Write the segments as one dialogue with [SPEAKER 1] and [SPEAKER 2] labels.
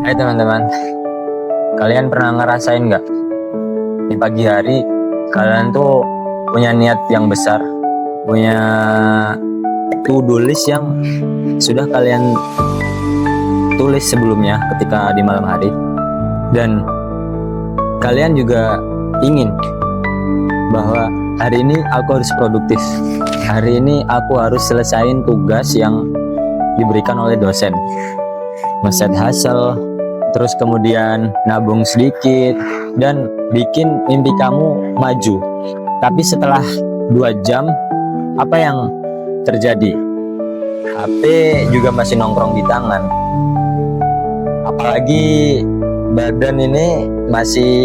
[SPEAKER 1] Hai teman-teman, kalian pernah ngerasain nggak di pagi hari kalian tuh punya niat yang besar, punya to-do list yang sudah kalian tulis sebelumnya ketika di malam hari, dan kalian juga ingin bahwa hari ini aku harus produktif, hari ini aku harus selesain tugas yang diberikan oleh dosen, ngeset hustle, terus kemudian nabung sedikit dan bikin mimpi kamu maju. Tapi setelah 2 jam, apa yang terjadi? HP juga masih nongkrong di tangan, apalagi badan ini masih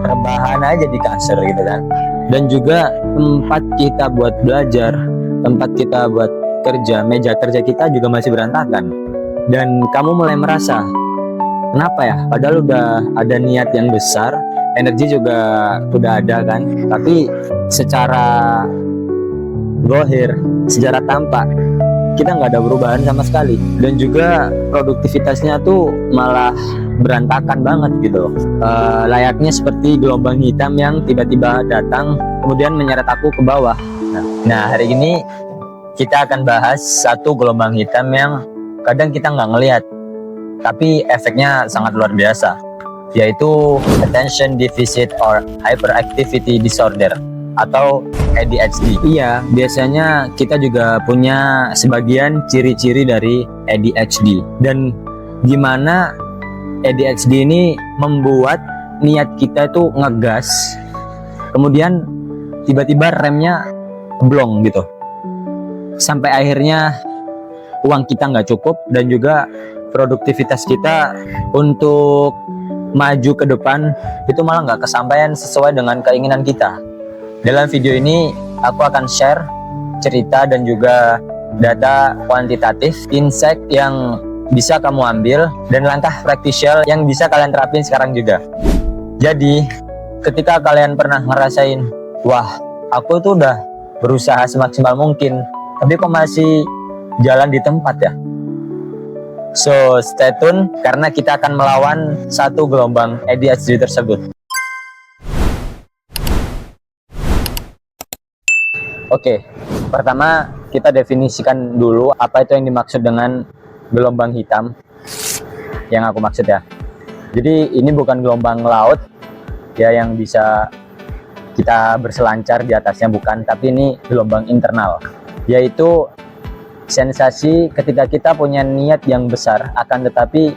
[SPEAKER 1] rebahan aja di kasur gitu kan. Dan juga tempat kita buat belajar, tempat kita buat kerja, meja kerja kita juga masih berantakan. Dan kamu mulai merasa, kenapa ya? Padahal udah ada niat yang besar, energi juga udah ada kan, tapi secara zahir, secara tampak kita nggak ada perubahan sama sekali. Dan juga produktivitasnya tuh malah berantakan banget gitu. Layaknya seperti gelombang hitam yang tiba-tiba datang kemudian menyeret aku ke bawah. Nah, hari ini kita akan bahas satu gelombang hitam yang kadang kita nggak ngelihat, tapi efeknya sangat luar biasa, yaitu attention deficit or hyperactivity disorder atau ADHD. Iya, biasanya kita juga punya sebagian ciri-ciri dari ADHD. Dan gimana ADHD ini membuat niat kita itu ngegas, kemudian tiba-tiba remnya blong gitu, sampai akhirnya uang kita nggak cukup dan juga produktivitas kita untuk maju ke depan itu malah nggak kesampaian sesuai dengan keinginan kita. Dalam video ini aku akan share cerita dan juga data kuantitatif, insight yang bisa kamu ambil, dan langkah praktisal yang bisa kalian terapin sekarang juga. Jadi ketika kalian pernah ngerasain, wah aku tuh udah berusaha semaksimal mungkin tapi kok masih jalan di tempat ya, so stay tune karena kita akan melawan satu gelombang ADHD tersebut. Oke, pertama kita definisikan dulu apa itu yang dimaksud dengan gelombang hitam yang aku maksud ya. Jadi ini bukan gelombang laut ya yang bisa kita berselancar di atasnya, bukan, tapi ini gelombang internal, yaitu sensasi ketika kita punya niat yang besar, akan tetapi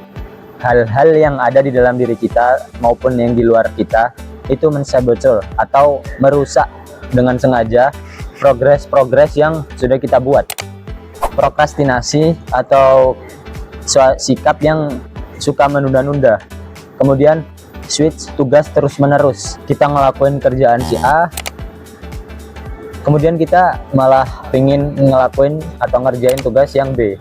[SPEAKER 1] hal-hal yang ada di dalam diri kita maupun yang di luar kita itu mensabotage atau merusak dengan sengaja progres yang sudah kita buat. Prokrastinasi atau sikap yang suka menunda-nunda, kemudian switch tugas terus-menerus. Kita ngelakuin kerjaan si A, kemudian kita malah pengen ngelakuin atau ngerjain tugas yang B.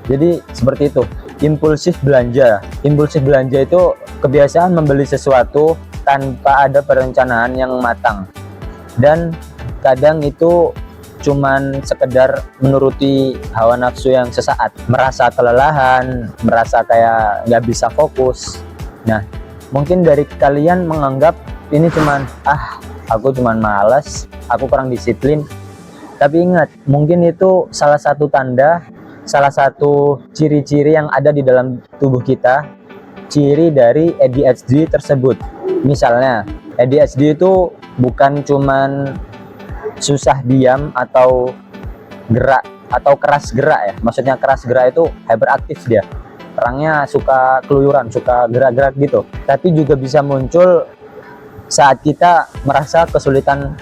[SPEAKER 1] Jadi seperti itu. Impulsif belanja. Impulsif belanja itu kebiasaan membeli sesuatu tanpa ada perencanaan yang matang, dan kadang itu cuman sekedar menuruti hawa nafsu yang sesaat, merasa kelelahan, merasa kayak nggak bisa fokus. Nah, mungkin dari kalian menganggap ini cuman aku cuman malas, aku kurang disiplin. Tapi ingat, mungkin itu salah satu tanda, salah satu ciri-ciri yang ada di dalam tubuh kita, ciri dari ADHD tersebut. Misalnya, ADHD itu bukan cuman susah diam atau gerak atau keras gerak ya. Maksudnya keras gerak itu hyperaktif, dia orangnya suka keluyuran, suka gerak-gerak gitu. Tapi juga bisa muncul saat kita merasa kesulitan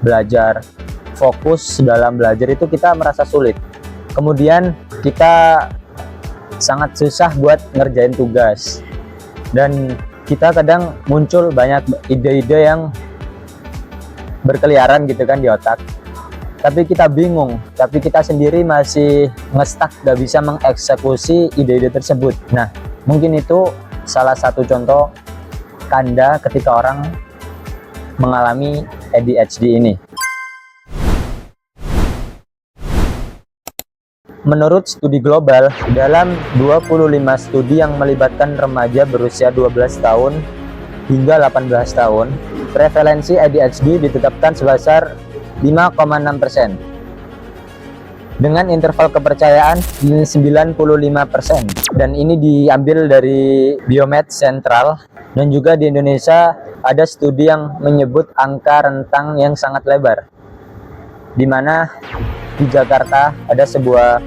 [SPEAKER 1] belajar, fokus dalam belajar itu kita merasa sulit. Kemudian kita sangat susah buat ngerjain tugas, dan kita kadang muncul banyak ide-ide yang berkeliaran gitu kan di otak, tapi kita bingung, tapi kita sendiri masih ngestak, gak bisa mengeksekusi ide-ide tersebut. Nah, mungkin itu salah satu contoh tanda ketika orang mengalami ADHD ini. Menurut studi global, dalam 25 studi yang melibatkan remaja berusia 12 tahun hingga 18 tahun, prevalensi ADHD ditetapkan sebesar 5,6%. Dengan interval kepercayaan 95%. Dan ini diambil dari Biomed Central. Dan juga di Indonesia ada studi yang menyebut angka rentang yang sangat lebar, di mana di Jakarta ada sebuah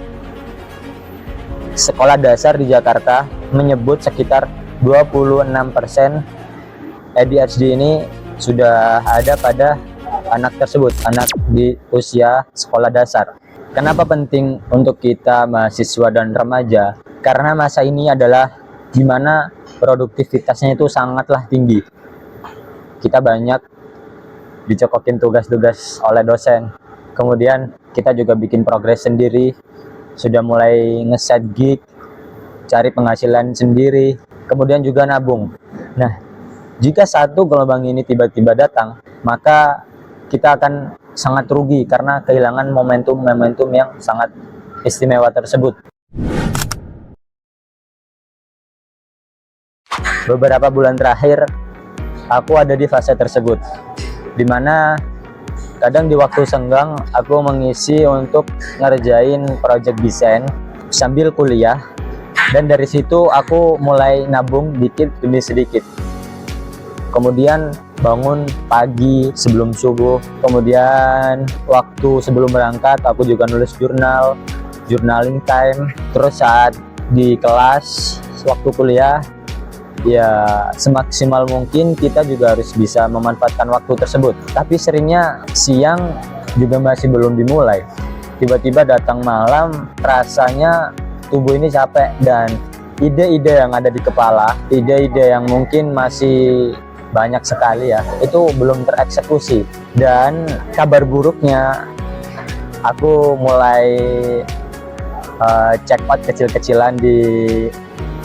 [SPEAKER 1] sekolah dasar di Jakarta menyebut sekitar 26% ADHD ini sudah ada pada anak tersebut, anak di usia sekolah dasar. Kenapa penting untuk kita mahasiswa dan remaja? Karena masa ini adalah di mana produktivitasnya itu sangatlah tinggi. Kita banyak dicokokin tugas-tugas oleh dosen. Kemudian kita juga bikin progres sendiri, sudah mulai ngeset gig, cari penghasilan sendiri, kemudian juga nabung. Nah, jika satu gelombang ini tiba-tiba datang, maka kita akan sangat rugi karena kehilangan momentum-momentum yang sangat istimewa tersebut. Beberapa bulan terakhir, aku ada di fase tersebut, dimana kadang di waktu senggang aku mengisi untuk ngerjain project desain sambil kuliah, dan dari situ aku mulai nabung dikit demi sedikit. Kemudian bangun pagi sebelum subuh, kemudian waktu sebelum berangkat aku juga nulis jurnal, journaling time. Terus saat di kelas waktu kuliah, ya semaksimal mungkin kita juga harus bisa memanfaatkan waktu tersebut. Tapi seringnya siang juga masih belum dimulai, tiba-tiba datang malam, rasanya tubuh ini capek, dan ide-ide yang ada di kepala, ide-ide yang mungkin masih banyak sekali ya, itu belum tereksekusi. Dan kabar buruknya, aku mulai check out kecil-kecilan di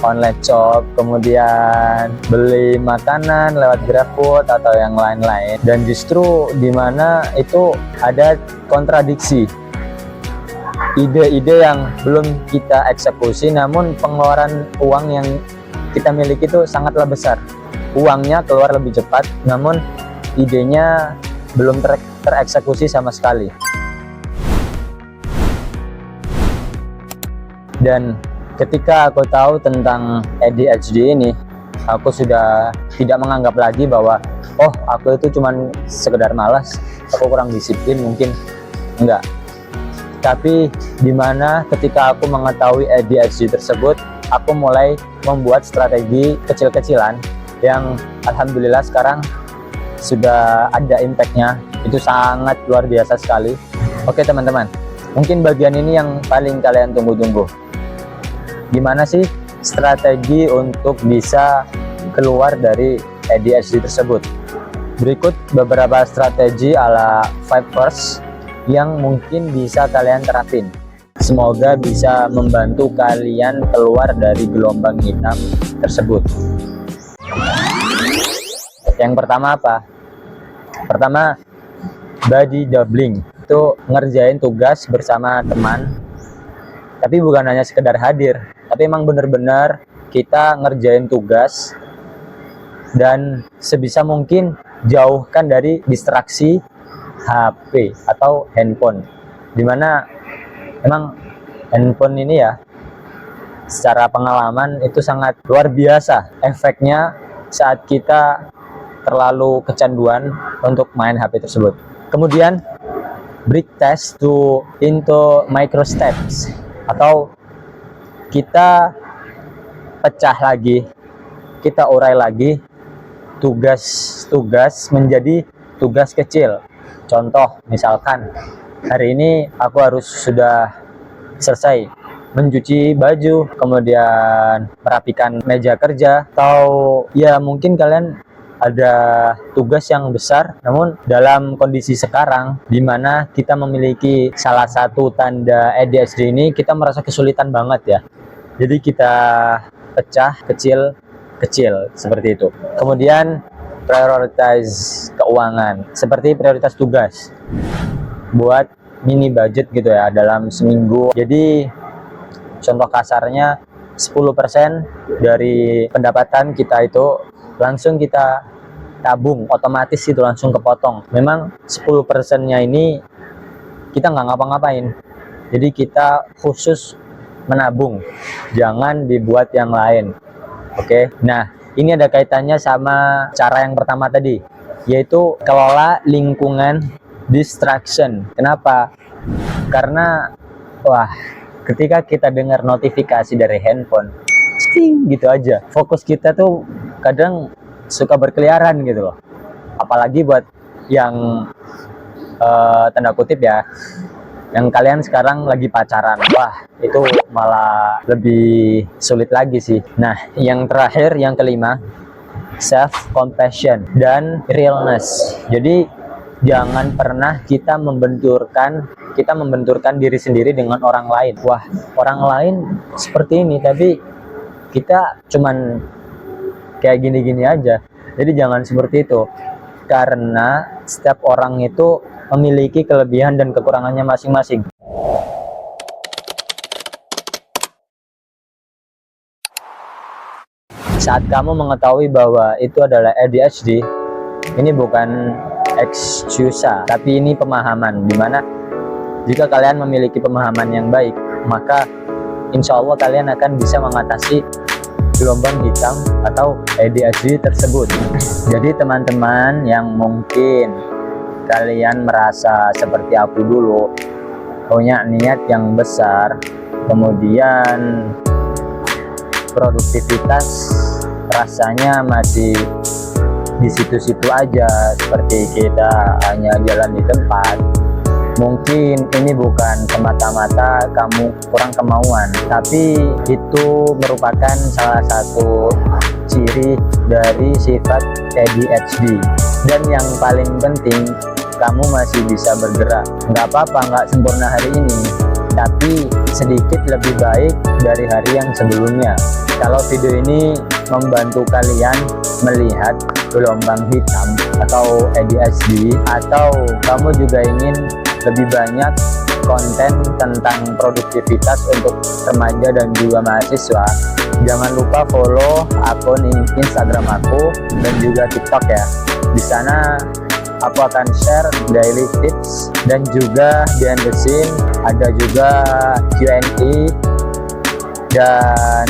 [SPEAKER 1] online shop, kemudian beli makanan lewat GrabFood atau yang lain-lain, dan justru dimana itu ada kontradiksi, ide-ide yang belum kita eksekusi, namun pengeluaran uang yang kita miliki itu sangatlah besar. Uangnya keluar lebih cepat, namun idenya belum tereksekusi sama sekali. Dan ketika aku tahu tentang ADHD ini, aku sudah tidak menganggap lagi bahwa oh, aku itu cuman sekedar malas, aku kurang disiplin mungkin. Enggak. Tapi dimana ketika aku mengetahui ADHD tersebut, aku mulai membuat strategi kecil-kecilan yang alhamdulillah sekarang sudah ada impactnya. Itu sangat luar biasa sekali. Oke teman-teman, mungkin bagian ini yang paling kalian tunggu-tunggu. Gimana sih strategi untuk bisa keluar dari ADHD tersebut? Berikut beberapa strategi ala 5 First yang mungkin bisa kalian terapin. Semoga bisa membantu kalian keluar dari gelombang hitam tersebut. Yang pertama apa? Pertama, body doubling. Itu ngerjain tugas bersama teman, tapi bukan hanya sekedar hadir, tapi emang bener-bener kita ngerjain tugas, dan sebisa mungkin jauhkan dari distraksi HP atau handphone. Dimana emang handphone ini ya, secara pengalaman itu sangat luar biasa efeknya saat kita terlalu kecanduan untuk main HP tersebut. Kemudian break task into micro steps, atau kita pecah lagi, kita urai lagi tugas-tugas menjadi tugas kecil. Contoh, misalkan hari ini aku harus sudah selesai mencuci baju, kemudian merapikan meja kerja, atau ya mungkin kalian ada tugas yang besar, namun dalam kondisi sekarang di mana kita memiliki salah satu tanda ADHD ini, kita merasa kesulitan banget ya. Jadi kita pecah kecil-kecil seperti itu. Kemudian prioritize keuangan seperti prioritas tugas. Buat mini budget gitu ya dalam seminggu. Jadi contoh kasarnya 10% dari pendapatan kita itu langsung kita tabung, otomatis itu langsung kepotong. Memang 10%-nya ini kita nggak ngapa-ngapain, jadi kita khusus menabung, jangan dibuat yang lain. Oke, nah ini ada kaitannya sama cara yang pertama tadi, yaitu kelola lingkungan distraction. Kenapa? Karena wah, ketika kita dengar notifikasi dari handphone, gitu aja, fokus kita tuh kadang suka berkeliaran gitu loh. Apalagi buat yang tanda kutip ya, yang kalian sekarang lagi pacaran, wah itu malah lebih sulit lagi sih. Nah, yang terakhir, yang kelima, self compassion dan realness. Jadi jangan pernah kita membenturkan diri sendiri dengan orang lain. Wah, orang lain seperti ini, tapi kita cuman kayak gini-gini aja. Jadi jangan seperti itu, karena setiap orang itu memiliki kelebihan dan kekurangannya masing-masing. Saat kamu mengetahui bahwa itu adalah ADHD, ini bukan excuse, tapi ini pemahaman, dimana jika kalian memiliki pemahaman yang baik, maka insya Allah kalian akan bisa mengatasi gelombang hitam atau ADHD tersebut. Jadi teman-teman yang mungkin kalian merasa seperti aku dulu, punya niat yang besar, kemudian produktivitas rasanya masih di situ-situ aja, seperti kita hanya jalan di tempat. Mungkin ini bukan semata-mata kamu kurang kemauan, tapi itu merupakan salah satu ciri dari sifat ADHD. Dan yang paling penting, kamu masih bisa bergerak. Nggak apa-apa nggak sempurna hari ini, tapi sedikit lebih baik dari hari yang sebelumnya. Kalau video ini membantu kalian melihat gelombang hitam atau ADHD, atau kamu juga ingin lebih banyak konten tentang produktivitas untuk remaja dan juga mahasiswa, jangan lupa follow akun Instagram aku dan juga TikTok ya. Di sana aku akan share daily tips dan juga behind the scene, ada juga Q&A, dan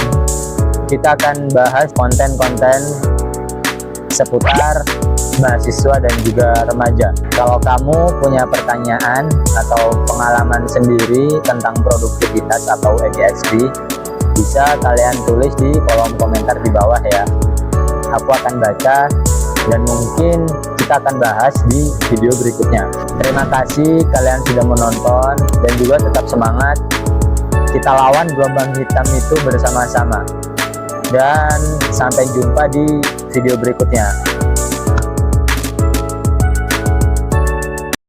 [SPEAKER 1] kita akan bahas konten-konten seputar mahasiswa dan juga remaja. Kalau kamu punya pertanyaan atau pengalaman sendiri tentang produktivitas atau ADHD, bisa kalian tulis di kolom komentar di bawah ya. Aku akan baca dan mungkin kita akan bahas di video berikutnya. Terima kasih kalian sudah menonton, dan juga tetap semangat. Kita lawan gelombang hitam itu bersama-sama. Dan sampai jumpa di video berikutnya.